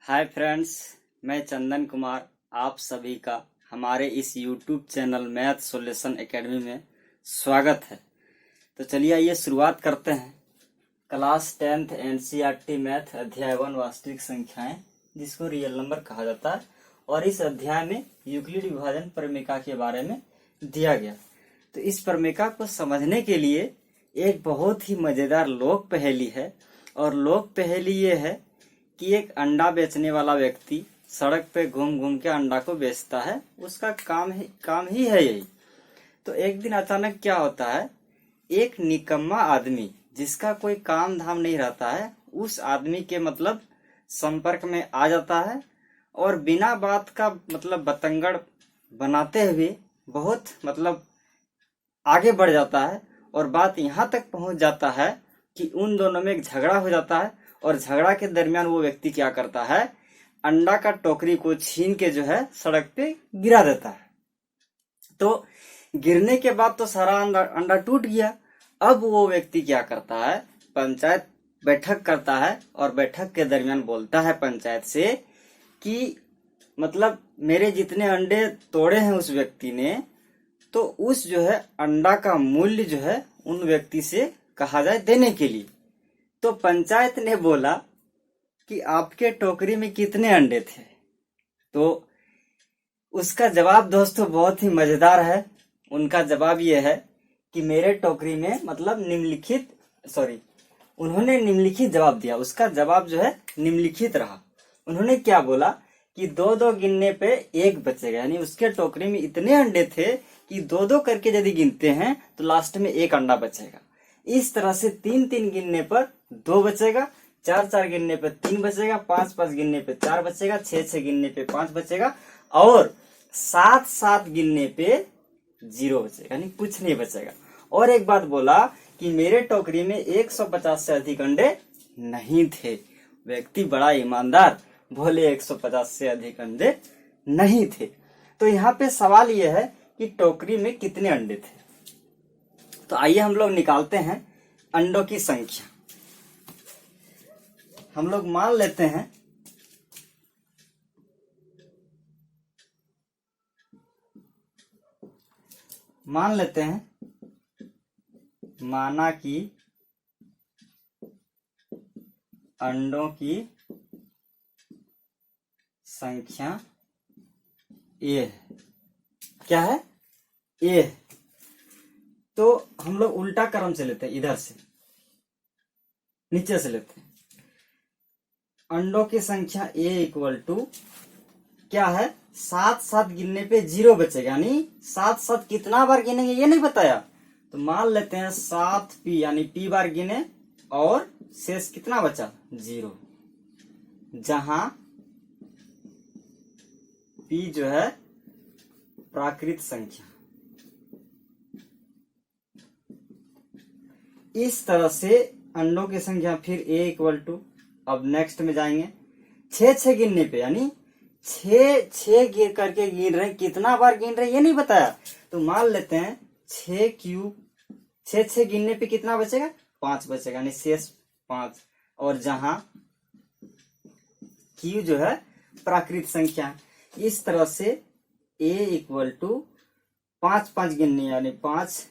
Hi friends, मैं चंदन कुमार आप सभी का हमारे इस YouTube channel math solution academy में स्वागत है। तो चलिए आइए शुरुआत करते हैं। क्लास 10th NCERT मैथ अध्याय 1 वास्तविक संख्याएं, जिसको रियल नंबर कहा जाता है, और इस अध्याय में यूक्लिड विभाजन प्रमेयिका के बारे में दिया गया। तो इस प्रमेयिका को समझने के लिए एक बहुत ही मजेदार लोक पहेली है, और लोक पहेली ये है कि एक अंडा बेचने वाला व्यक्ति सड़क पे घूम घूम के अंडा को बेचता है। उसका काम ही है यही। तो एक दिन अचानक क्या होता है, एक निकम्मा आदमी जिसका कोई काम धाम नहीं रहता है, उस आदमी के संपर्क में आ जाता है, और बिना बात का बतंगड़ बनाते हुए बहुत आगे बढ़ जाता है। और बात यहाँ तक पहुंच जाता है कि उन दोनों में एक झगड़ा हो जाता है, और झगड़ा के दरमियान वो व्यक्ति क्या करता है, अंडा का टोकरी को छीन के जो है सड़क पे गिरा देता है। तो गिरने के बाद तो सारा अंडा टूट गया। अब वो व्यक्ति क्या करता है, पंचायत बैठक करता है, और बैठक के दरमियान बोलता है पंचायत से कि मेरे जितने अंडे तोड़े हैं उस व्यक्ति ने, तो उस जो है अंडा का मूल्य जो है उन व्यक्ति से कहा जाए देने के लिए। तो पंचायत ने बोला कि आपके टोकरी में कितने अंडे थे। तो उसका जवाब दोस्तों बहुत ही मजेदार है। उनका जवाब यह है कि मेरे टोकरी में उन्होंने निम्नलिखित जवाब दिया। उसका जवाब जो है निम्नलिखित रहा। उन्होंने क्या बोला कि दो दो गिनने पे एक बचेगा, यानी उसके टोकरी में इतने अंडे थे कि दो दो करके यदि गिनते हैं तो लास्ट में एक अंडा बचेगा। इस तरह से तीन तीन गिनने पर दो बचेगा, चार चार गिनने पे तीन बचेगा, पांच पांच गिनने पे चार बचेगा, छह छह गिनने पे पांच बचेगा, और सात सात गिनने पे जीरो बचेगा, यानी कुछ नहीं बचेगा। और एक बात बोला कि मेरे टोकरी में 150 से अधिक अंडे नहीं थे। व्यक्ति बड़ा ईमानदार, बोले 150 से अधिक अंडे नहीं थे। तो यहाँ पे सवाल यह है कि टोकरी में कितने अंडे थे। तो आइए हम लोग निकालते हैं अंडों की संख्या। हम लोग मान लेते हैं माना कि अंडों की संख्या ए है। क्या है? ए है। तो हम लोग उल्टा क्रम से लेते हैं, इधर से नीचे से लेते हैं। अंडों की संख्या ए इक्वल टू क्या है, सात सात गिनने पे जीरो बचेगा, यानी सात सात कितना बार गिनेंगे ये नहीं बताया। तो मान लेते हैं 7p, यानी p बार गिने और शेष कितना बचा, जीरो। जहां p जो है प्राकृत संख्या। इस तरह से अंडों की संख्या फिर a इक्वल टू, अब नेक्स्ट में जाएंगे, छह छह गिनने पे, यानी छह छह गिर करके गिन रहे, कितना बार गिन रहे ये नहीं बताया। तो मान लेते हैं 6 क्यूब, छह छह गिनने पे कितना बचेगा, पांच बचेगा, यानी शेष पांच। और जहां क्यू जो है प्राकृत संख्या। इस तरह से a इक्वल टू पांच पांच गिनने, यानी पांच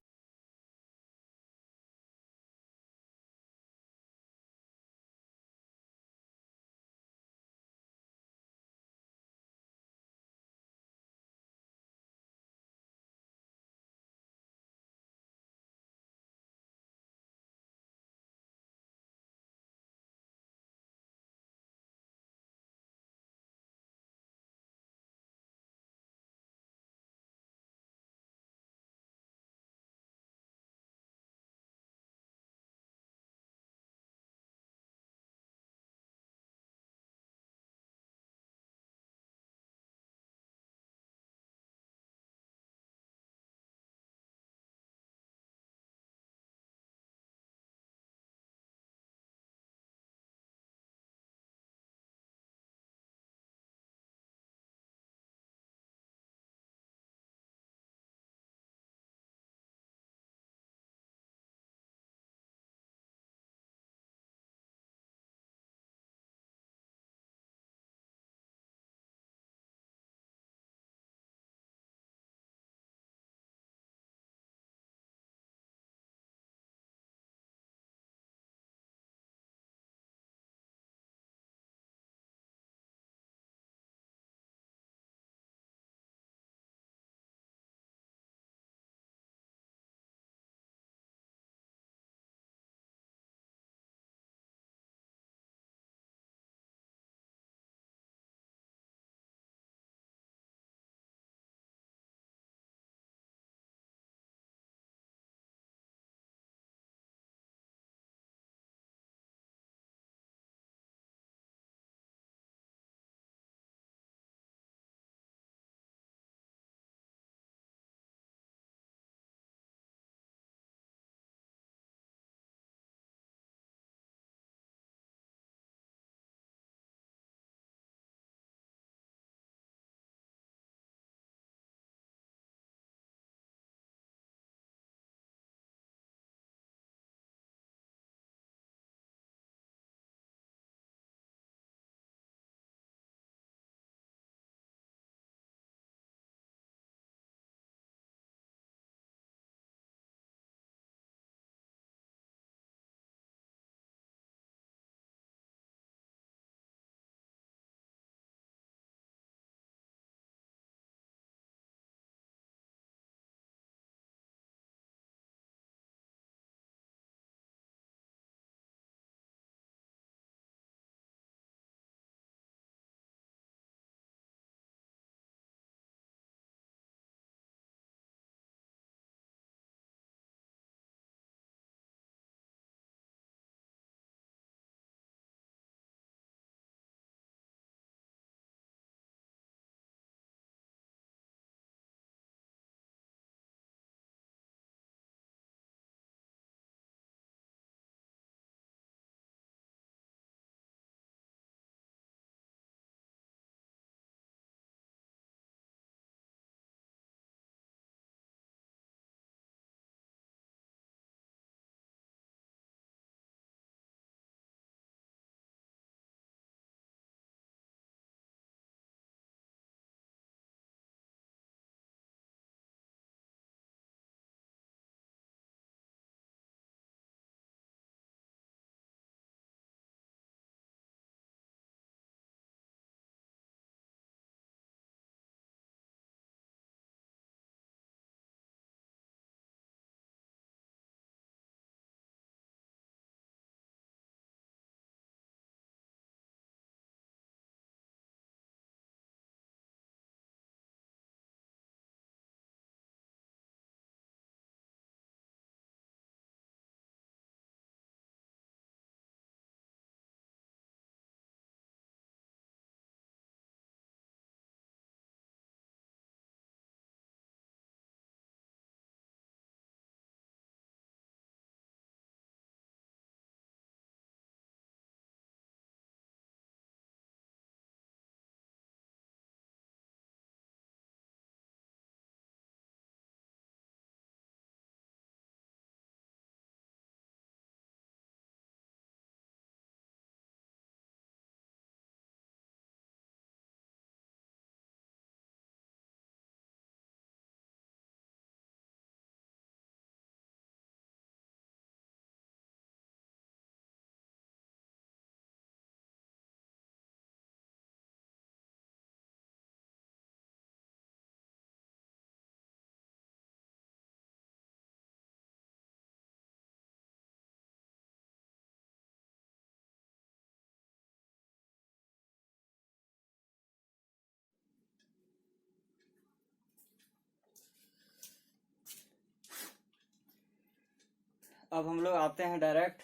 अब हम लोग आते हैं डायरेक्ट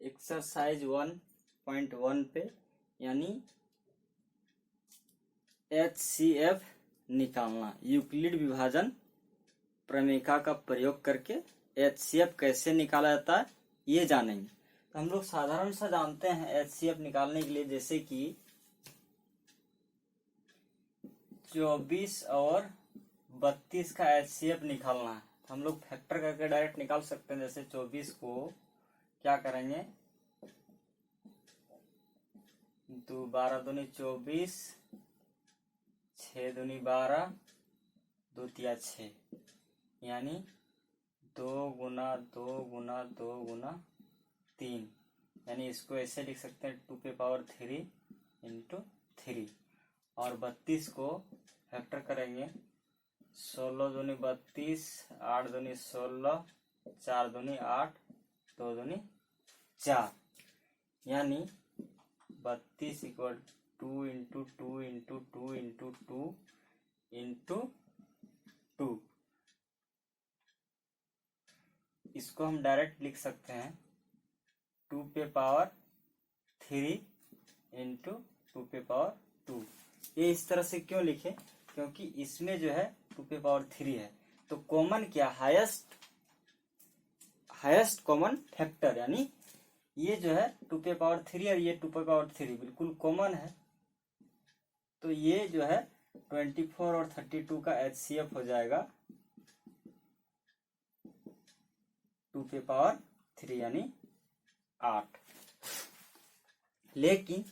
एक्सरसाइज 1.1 पे, यानी HCF निकालना। यूक्लिड विभाजन प्रमेयिका का प्रयोग करके HCF कैसे निकाला जाता है ये जानेंगे। तो हम लोग साधारण सा जानते हैं HCF निकालने के लिए, जैसे कि 24 और 32 का HCF निकालना है तो हम लोग फैक्टर करके डायरेक्ट निकाल सकते हैं। जैसे 24 को क्या करेंगे, 12 दूनी 24, 6 दूनी 12, 2 तिया 6, यानी 2 गुना 2 गुना 2 गुना 3, यानी इसको ऐसे लिख सकते हैं 2 पे पावर 3 इंटू 3। और 32 को फैक्टर करेंगे, 16 दूनी 32, 8 दूनी 16, 4 दूनी 8, 2 दूनी 4, यानी 32 equal 2 into 2 into 2 into 2 into 2। इसको हम डायरेक्ट लिख सकते हैं 2 पे पावर 3 इंटू 2 पे पावर 2। ये इस तरह से क्यों लिखे, क्योंकि इसमें जो है 2 पे पावर 3 है तो कॉमन क्या, हाईएस्ट कॉमन फैक्टर, यानी ये जो है 2 पे पावर 3 और ये 2 पे पावर 3 बिल्कुल कॉमन है। तो ये जो है 24 और 32 का HCF हो जाएगा 2 पे पावर 3 यानी 8। लेकिन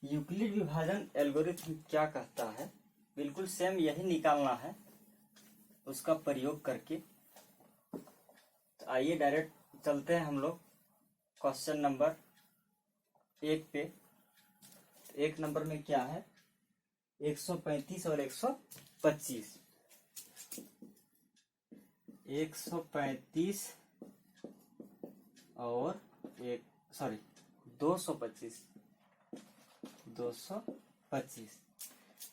यूक्लिड विभाजन एल्गोरिथ्म क्या कहता है, बिल्कुल सेम यही निकालना है उसका प्रयोग करके। तो आइए डायरेक्ट चलते हैं हम लोग क्वेश्चन नंबर 1 पे। तो 1 नंबर में क्या है, 135 और 125। 135 और 225।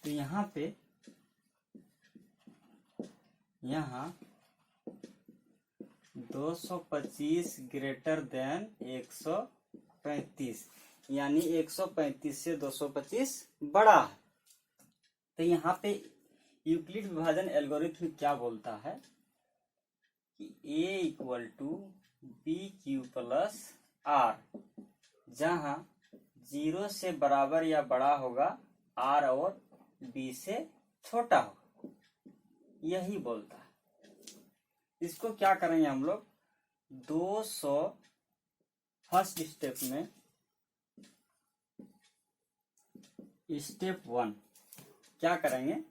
तो यहाँ पे यहाँ 225 ग्रेटर देन 135, यानी 135 से 225 बड़ा है। तो यहाँ पे यूक्लिड विभाजन एल्गोरिथ्म क्या बोलता है कि A equal to BQ plus R, जहां 0 से बराबर या बड़ा होगा R और B से छोटा होगा, यही बोलता है। इसको क्या करेंगे हम लोग, 200 फर्स्ट स्टेप में, स्टेप 1 क्या करेंगे,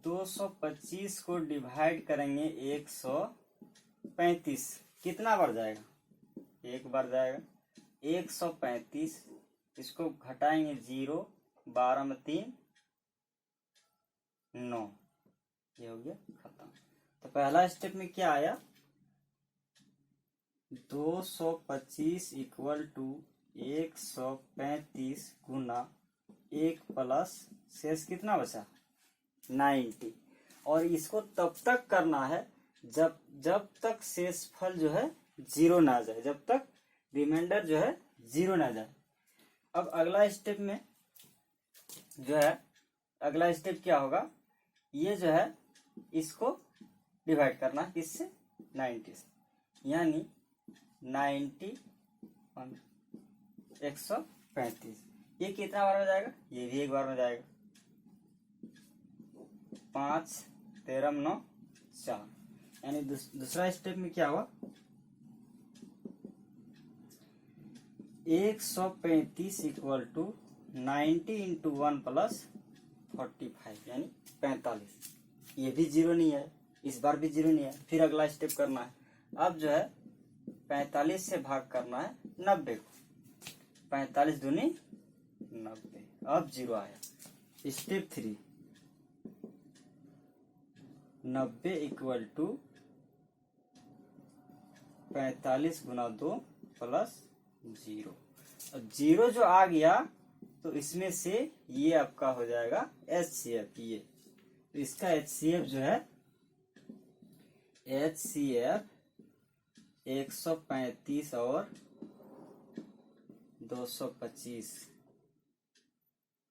225 को डिवाइड करेंगे 135, कितना बार जाएगा, एक बार जाएगा। 135 इसको घटाएंगे 0, 12 में 3 9, ये हो गया खत्म। तो पहला स्टेप में क्या आया, 225 इक्वल टू 135 गुना 1 प्लस शेष कितना बचा 90। और इसको तब तक करना है जब तक शेषफल जो है 0 ना जाए, जब तक रिमाइंडर जो है 0 ना जाए। अब अगला स्टेप में जो है, अगला स्टेप क्या होगा, ये जो है इसको डिवाइड करना किससे, 90 से, यानी 90 135, ये कितना बार में जाएगा, ये भी एक बार में जाएगा। 5 13 9 4, यानी दूसरा स्टेप में क्या हुआ, 135 इक्वल टू 90 इंटू 1 प्लस 45, यानी 45। ये भी 0 नहीं है, इस बार भी 0 नहीं है। फिर अगला स्टेप करना है, अब जो है 45 से भाग करना है 90 को, 45 दूनी 90, अब 0 आया। स्टेप 3, 90 इक्वल टू 45 गुना 2 प्लस 0। अब 0 जो आ गया तो इसमें से ये आपका हो जाएगा HCF। ये तो इसका HCF जो है HCF 135 और 225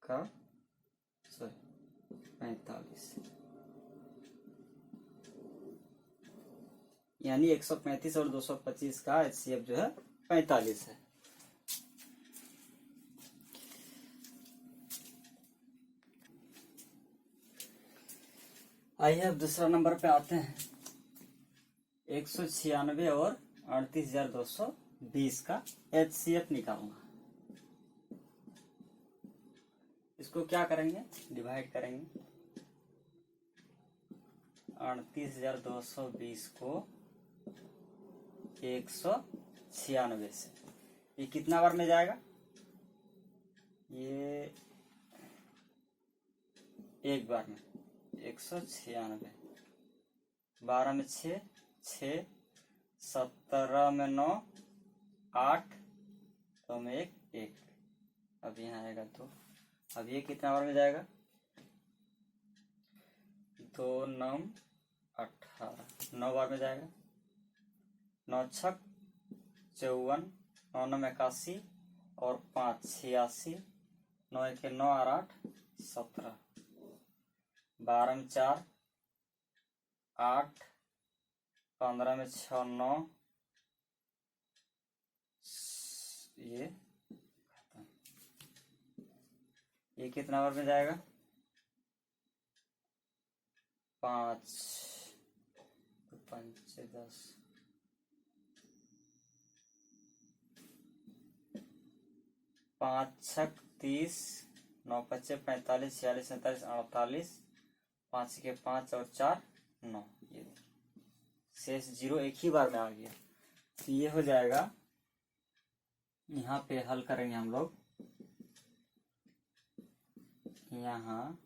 का 45, यानी 135 और 225 का HCF जो है 45 है। आइए अब दूसरा नंबर पे आते हैं। 196 और 38,220 का HCF निकालना। इसको क्या करेंगे, डिवाइड करेंगे। 38,220 को 196 से, ये कितना बार में जाएगा, ये एक बार में 196, 12 में 6, 17 में 9, 8, 2 में 1, अब यहाँ आएगा 2। अब ये कितना बार में जाएगा, 2 9 18, 9 बार में जाएगा। 9 छक 54, 9 9 81 और 5 86, 9 1 9 और 8 17, 12 में 4 8, 15 में 6 9, ये कितना बार में जाएगा, 5, 5 10, 5 छक 30, 9 पच्चे 45, 46 47 48, 5 के 5 और 4 9, ये शेष 0 एक ही बार में आ गया। तो ये हो जाएगा, यहाँ पे हल करेंगे हम लोग। यहाँ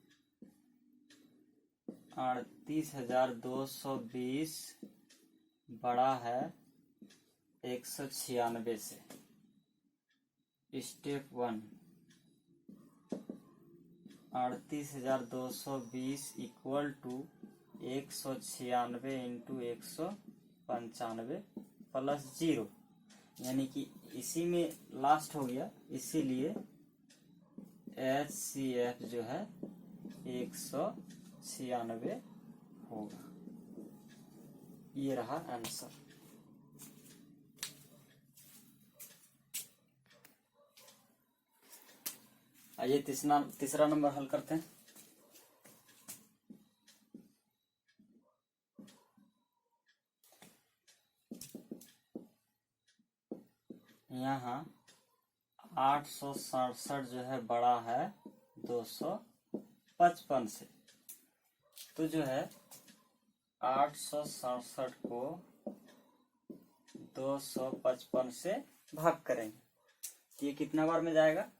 38,220 बड़ा है 196 से। Step 1, 38,220 equal to 196 into 195 plus 0, यानी कि इसी में लास्ट हो गया, इसीलिए HCF जो है 196 होगा। ये रहा आंसर। आइए तीसरा नंबर हल करते हैं। यहाँ 867 जो है बड़ा है 255 से, तो जो है 867 को 255 से भाग करेंगे, ये कितना बार में जाएगा,